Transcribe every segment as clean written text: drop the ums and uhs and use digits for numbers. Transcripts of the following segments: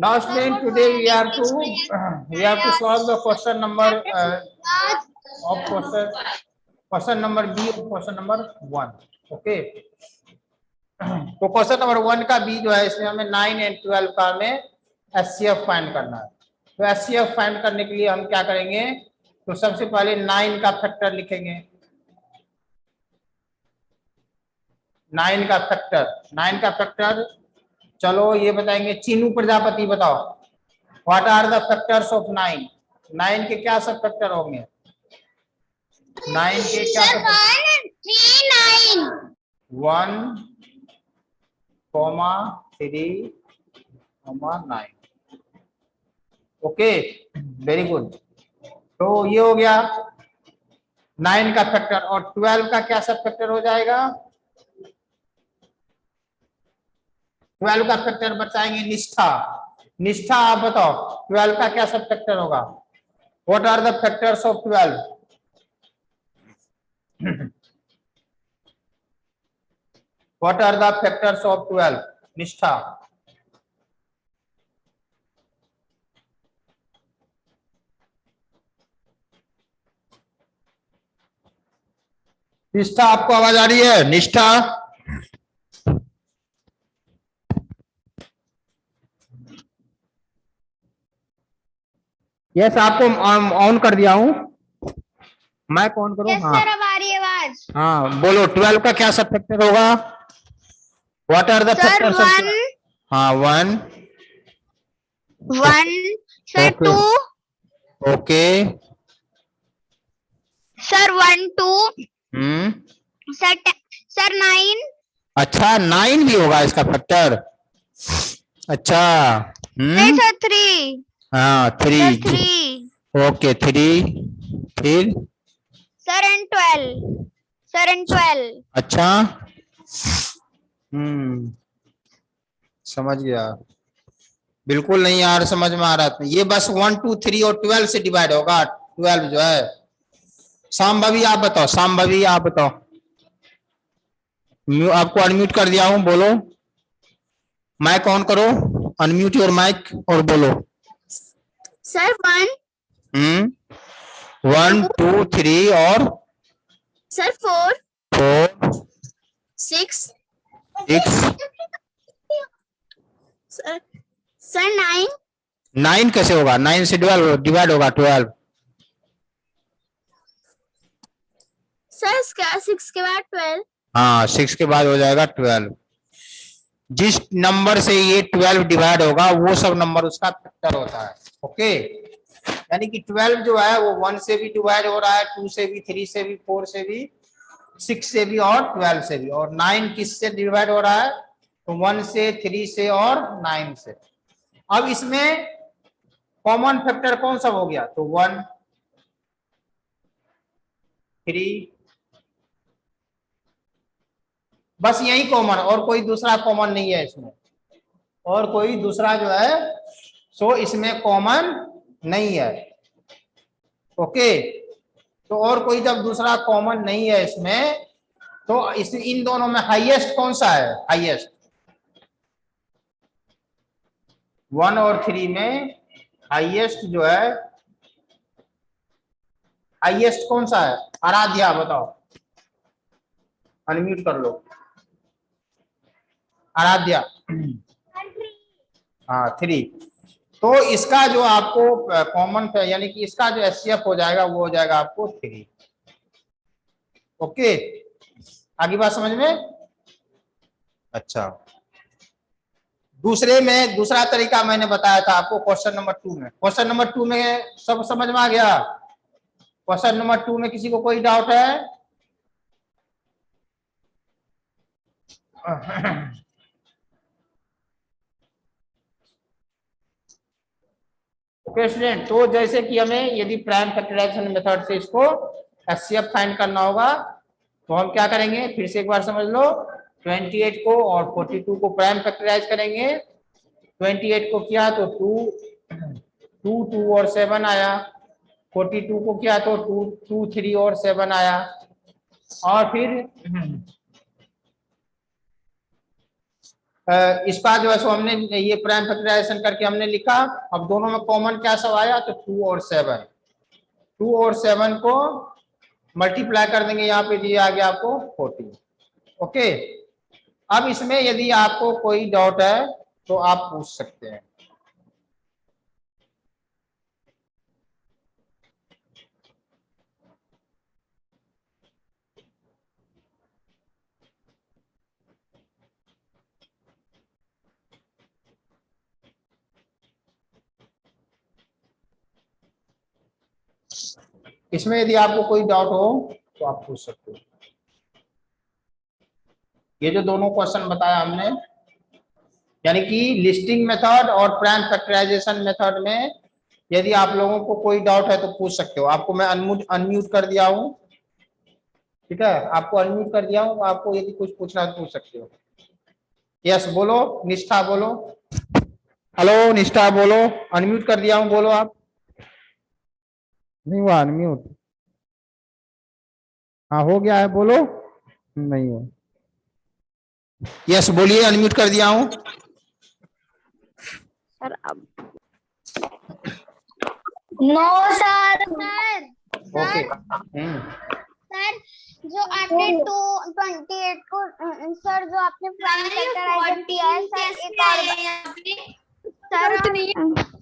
Now student, today we have to solve the question number of question number B और question number 1. Okay, तो question number 1 का B जो है, इसमें हमें 9 एंड 12 का हमें एचसीएफ फाइंड करना है। तो एचसीएफ फाइंड करने के लिए हम क्या करेंगे, तो सबसे पहले 9 का फैक्टर लिखेंगे। 9 का फैक्टर चलो ये बताएंगे। चीनू प्रजापति बताओ, what are the factors of 9? 9 के क्या सब फैक्टर होंगे? 9 के क्या सब? 1, 3, 9। Okay, very good. तो ये हो गया 9 का फैक्टर। और 12 का क्या सब फैक्टर हो जाएगा? 12 का फैक्टर बताएंगे निष्ठा आप बताओ, 12 का क्या सब फैक्टर होगा? What are the factors of 12? What are the factors of 12? Nishtha, आपको आवाज आ रही है? निष्ठा, यस, आपको ऑन कर दिया हूं, मैं कौन करूं? हाँ सर, अब आ रही है आवाज। हाँ बोलो, 12 का क्या सब फैक्टर होगा? What are the factors of 12? हाँ 1 सर 2, ओके सर 1 2, सर 9। अच्छा 9 भी होगा इसका फैक्टर? अच्छा नहीं सर 3। हाँ 3, ओके 3, फिर सर एंड 12। अच्छा समझ गया। बिल्कुल नहीं यार, समझ में आ रहा था। ये बस 1 2 3 और 12 से डिवाइड होगा। 12 जो है, शाम्भवी आप बताओ, आपको अनम्यूट कर दिया हूं, बोलो। माइक ऑन करो, अनम्यूट योर माइक और बोलो। सर 1 1 2 3 और सर 4 6 सर 9 कैसे होगा? 9 से डिवाइड होगा 12। सर 6 के बाद 12। हाँ 6 के बाद हो जाएगा 12। जिस नंबर से ये 12 डिवाइड होगा वो सब नंबर उसका फैक्टर होता है। ओके, यानी कि 12 जो है वो 1 से भी डिवाइड हो रहा है, 2 से भी, 3 से भी, 4 से भी, 6 से भी और 12 से भी। और 9 किससे डिवाइड हो रहा है? तो 1 से, 3 से और 9 से। अब इसमें कॉमन फैक्टर कौन सा हो गया? तो 1 3, बस यही कॉमन, और कोई दूसरा कॉमन नहीं है इसमें, और कोई दूसरा जो है सो इसमें कॉमन नहीं है। ओके, तो और कोई जब दूसरा कॉमन नहीं है इसमें, तो इन दोनों में हाईएस्ट कौन सा है? हाईएस्ट 1 और 3 में हाईएस्ट जो है, हाईएस्ट कौन सा है? आराध्या बताओ, अनम्यूट कर लो आराध्या। हाँ 3। तो इसका जो आपको कॉमन यानी कि इसका जो एचसीएफ हो जाएगा वो हो जाएगा आपको 3। ओके, आगे बात समझ में? अच्छा, दूसरा तरीका मैंने बताया था आपको क्वेश्चन नंबर 2 में। क्वेश्चन नंबर 2 में सब समझ में आ गया? क्वेश्चन नंबर 2 में किसी को कोई डाउट है? ओके स्टूडेंट, तो जैसे कि हमें यदि प्राइम फैक्टराइजेशन मेथड से इसको एचसीएफ फाइंड करना होगा, तो हम क्या करेंगे फिर से एक बार समझ लो। 28 को और 42 को प्राइम फैक्टराइज करेंगे। 28 को किया तो 2 और 7 आया। 42 को किया तो 2 3 और 7 आया। और फिर इसका जो है सो हमने ये प्राइम फैक्टराइजेशन करके हमने लिखा। अब दोनों में कॉमन क्या सब आया, तो 2 और 7, 2 और 7 को मल्टीप्लाई कर देंगे, यहाँ पे दिया आ गया आपको 14। ओके, अब इसमें यदि आपको कोई डाउट है तो आप पूछ सकते हैं। इसमें यदि आपको कोई डाउट हो तो आप पूछ सकते हो। ये जो दोनों क्वेश्चन बताया हमने, यानी कि लिस्टिंग मेथड और प्राइम फैक्टराइजेशन मेथड में यदि आप लोगों को कोई डाउट है तो पूछ सकते हो। आपको मैं अनम्यूट कर दिया हूं, ठीक है, आपको अनम्यूट कर दिया हूं। आपको यदि कुछ पूछना है तो पूछ सकते हो। यस बोलो, निष्ठा बोलो। हेलो निष्ठा बोलो, अनम्यूट कर दिया हूं, बोलो आप। नहीं हुआ अनम्यूट? हाँ हो गया है, बोलो। नहीं है। यस बोलिए, अनम्यूट कर दिया हूं। सर अब नो सर। ओके। सर जो आपने 228 को सर जो आपने प्राइम फैक्टराइजेशन किया है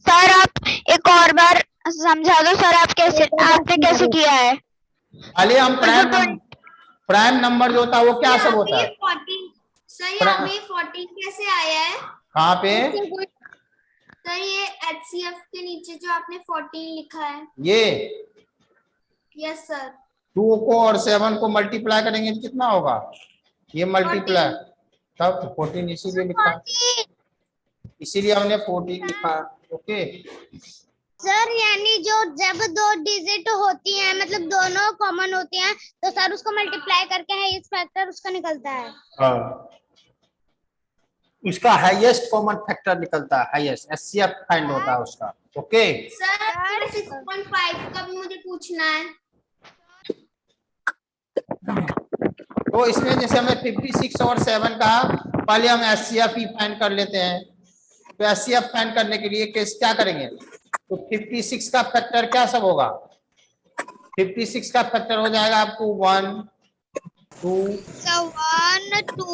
सर आप एक और बार समझा दो सर, आप कैसे आपने कैसे किया है? खाली हम प्राइम नंबर जो होता है वो क्या सब होता है? 14 सर यहाँ पे 14 कैसे आया है? कहाँ पे सर ये HCF के नीचे जो आपने 14 लिखा है ये? Yes sir. 2 को और 7 को मल्टीप्लाई करेंगे तो कितना होगा? ये मल्टीप्लाई, तब 14 इसीलिए लिखा, इसीलिए हमने 14 लिखा। ओके सर यानी जो जब 2 डिजिट होती हैं, मतलब दोनों कॉमन होती हैं, तो सर उसको मल्टीप्लाई करके है इस फैक्टर उसका निकलता है। हाँ, उसका हाईएस्ट कॉमन फैक्टर निकलता है, हाईएस्ट एचसीएफ फाइंड होता है उसका। ओके सर 6.5 का भी मुझे पूछना है। तो इसमें जैसे हमें 56 और 7 का पहले हम एचसीएफ ही फाइंड कर लेते हैं। तो एचसीएफ फाइंड करने के लिए क्या करेंगे, तो 56 का फैक्टर क्या सब होगा? 56 का फैक्टर हो जाएगा आपको 1 2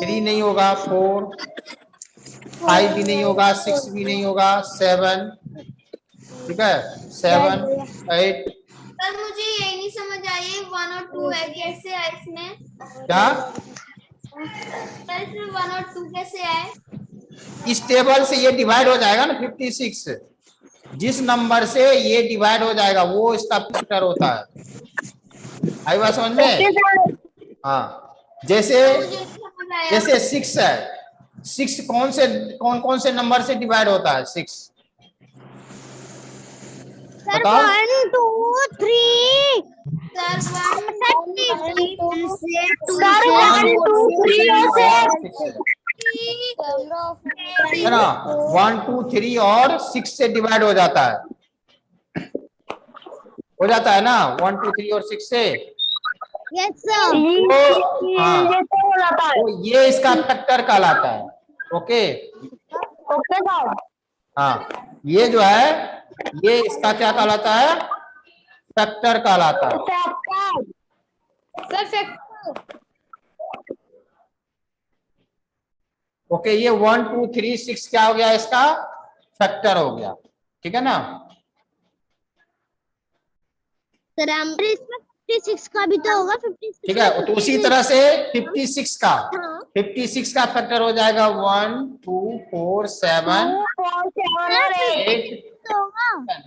3 नहीं होगा, 4 5 भी नहीं होगा, 6 भी नहीं होगा, 7, ठीक है, 7 8। सर मुझे यही नहीं समझ आई 1 और 2 है कैसे है इसमें? क्या सर इसमें 1 और 2 कैसे है? इस टेबल से ये डिवाइड हो जाएगा ना 56, जिस नंबर से ये डिवाइड हो जाएगा वो इसका फैक्टर होता है। आई बात समझ में? हाँ, जैसे 6 है, 6 कौन से नंबर से डिवाइड होता है 6? सर 1 2 3 सर है ना, 1 2 3 और 6 से डिवाइड हो जाता है, हो जाता है ना 1 2 3 और 6 से। Yes sir. तो ये इसका फैक्टर कहलाता है। Okay okay sir. हाँ, ये जो है ये इसका क्या कहलाता है? फैक्टर कहलाता है। ओके, ये 1 2 3 6 क्या हो गया, इसका फैक्टर हो गया, ठीक है ना? सर इसमें 56 का भी तो होगा, 56 ठीक है, तो उसी तरह से 56 का 56 का फैक्टर हो जाएगा 1 2 4 7 8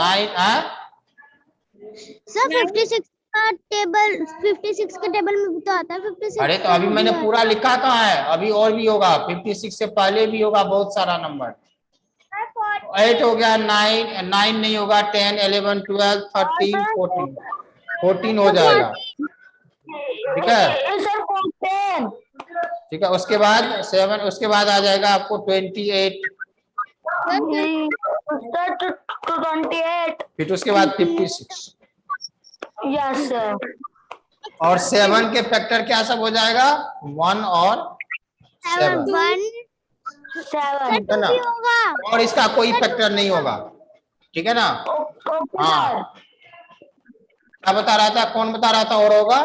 9। सर 56 का टेबल, 56 के टेबल में भी तो आता है 56। अरे तो अभी मैंने पूरा लिखा कहाँ है, अभी और भी होगा, 56 से पहले भी होगा बहुत सारा नंबर। 8 हो गया, 9 नहीं होगा, 10 11 12 13 14 हो जाएगा, ठीक है? ठीक है, उसके बाद 7, उसके बाद आ जाएगा आपको 28, फिर उसके बाद 56। Yes sir. और 7 के फैक्टर क्या सब हो जाएगा, 1 और 7। 7. है ना, भी होगा। और इसका कोई फैक्टर नहीं होगा, ठीक है ना। Okay, हाँ, sir. क्या बता रहा था, कौन बता रहा था और होगा।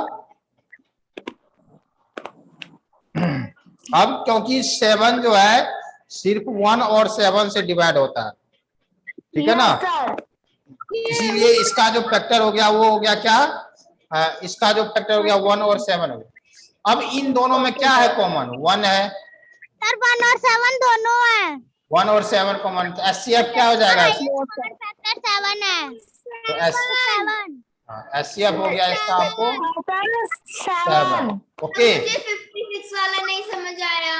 अब क्योंकि 7 जो है सिर्फ 1 और 7 से डिवाइड होता है, ठीक है ना, Yes, sir. इसीलिए इसका जो फैक्टर हो गया वो हो गया क्या, इसका जो फैक्टर हो गया 1 और 7 हो गया। अब इन दोनों में क्या है कॉमन, 1 है, सर 1 और 7 दोनों है। 1 और 7 कॉमन, तो एचसीएफ क्या हो जाएगा इसका? कॉमन फैक्टर 7 है। तो एचसीएफ हो गया इसका आपको 7। 7. ओके, 56 वाला नहीं समझ आ रहा.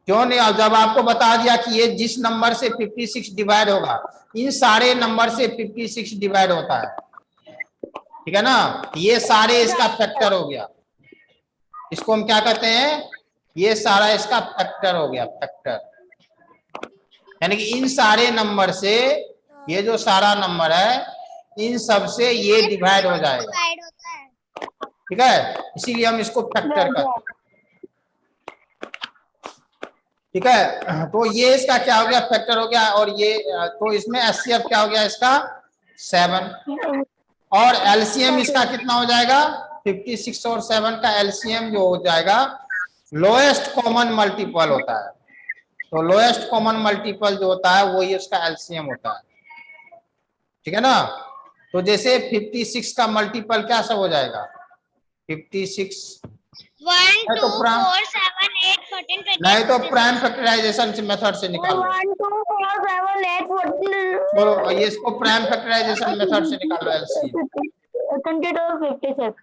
क्यों नहीं, अब जब आपको बता दिया कि ये जिस नंबर से 56 डिवाइड होगा, इन सारे नंबर से 56 डिवाइड होता है, ठीक है ना, ये सारे इसका फैक्टर हो गया, इसको हम क्या कहते हैं, ये सारा इसका फैक्टर हो गया, फैक्टर, यानी कि इन सारे नंबर से ये जो सारा नंबर है इन सब से ये डिवाइड हो जाएगा, डिवाइड होता है। ठीक है, इसीलिए हम इसको फैक्टर कहते हैं, ठीक है। तो ये इसका क्या हो गया, फैक्टर हो गया, और ये तो इसमें एचसीएफ क्या हो गया इसका 7, और एलसीएम इसका कितना हो जाएगा 56 और 7 का एलसीएम जो हो जाएगा लोएस्ट कॉमन मल्टीपल होता है, तो लोएस्ट कॉमन मल्टीपल जो होता है वही उसका एलसीएम होता है, ठीक है ना। तो जैसे 56 का मल्टीपल क्या सब हो जाएगा 56, 1 तो 2 प्राइम 4 7 8 14 20 नहीं तो प्राइम फैक्टराइजेशन से मेथड से निकाल लो, 1 2 4 7 8 14. तो ये इसको प्राइम फैक्टराइजेशन मेथड से निकाल लो एलसीएम। 22 56.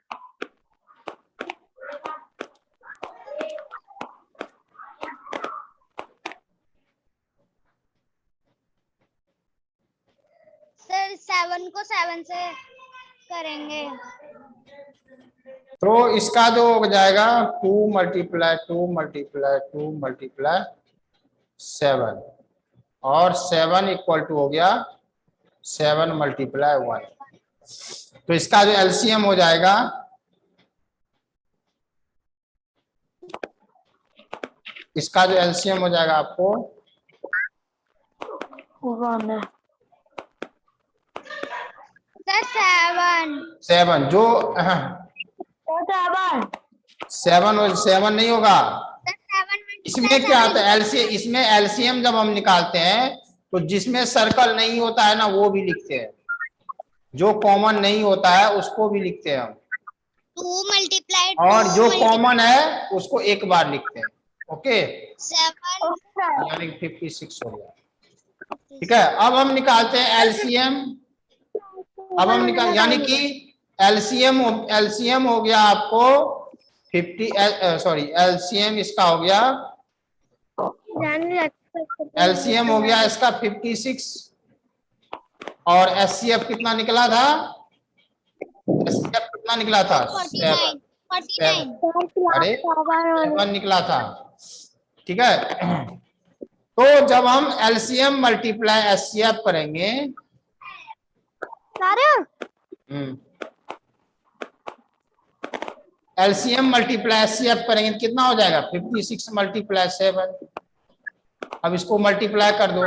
सर 7 को 7 से करेंगे। तो इसका जो हो जाएगा 2 मल्टीप्लाई 2 मल्टीप्लाई 2 मल्टीप्लाई 7, और 7 इक्वल टू हो गया 7 मल्टीप्लाई 1, तो इसका जो एलसीएम हो जाएगा इसका जो एलसीएम हो जाएगा आपको 1 सर 7 जो 7. 7 नहीं होगा, सर 7 इसमें क्या आता है एलसीएम, इसमें एलसीएम जब हम निकालते हैं तो जिसमें सर्कल नहीं होता है ना वो भी लिखते हैं, जो कॉमन नहीं होता है उसको भी लिखते हैं हम, 2 मल्टीप्लाई और जो कॉमन है उसको एक बार लिखते हैं, ओके, 7 यानी 56 हो गया, ठीक है। अब हम निकालते हैं एलसीएम, अब हम निकाल यानी कि एलसीएम हो गया आपको 50, सॉरी एलसीएम इसका हो गया, एलसीएम हो गया इसका 56, और एचसीएफ कितना निकला था, एचसीएफ कितना निकला था 7, अरे 7 निकला था, ठीक है। तो जब हम एलसीएम मल्टीप्लाई एचसीएफ करेंगे, एलसीएम मल्टीप्लाई एचसीएफ करेंगे तो कितना हो जाएगा 56 मल्टीप्लाई 7, अब इसको मल्टीप्लाई कर दो,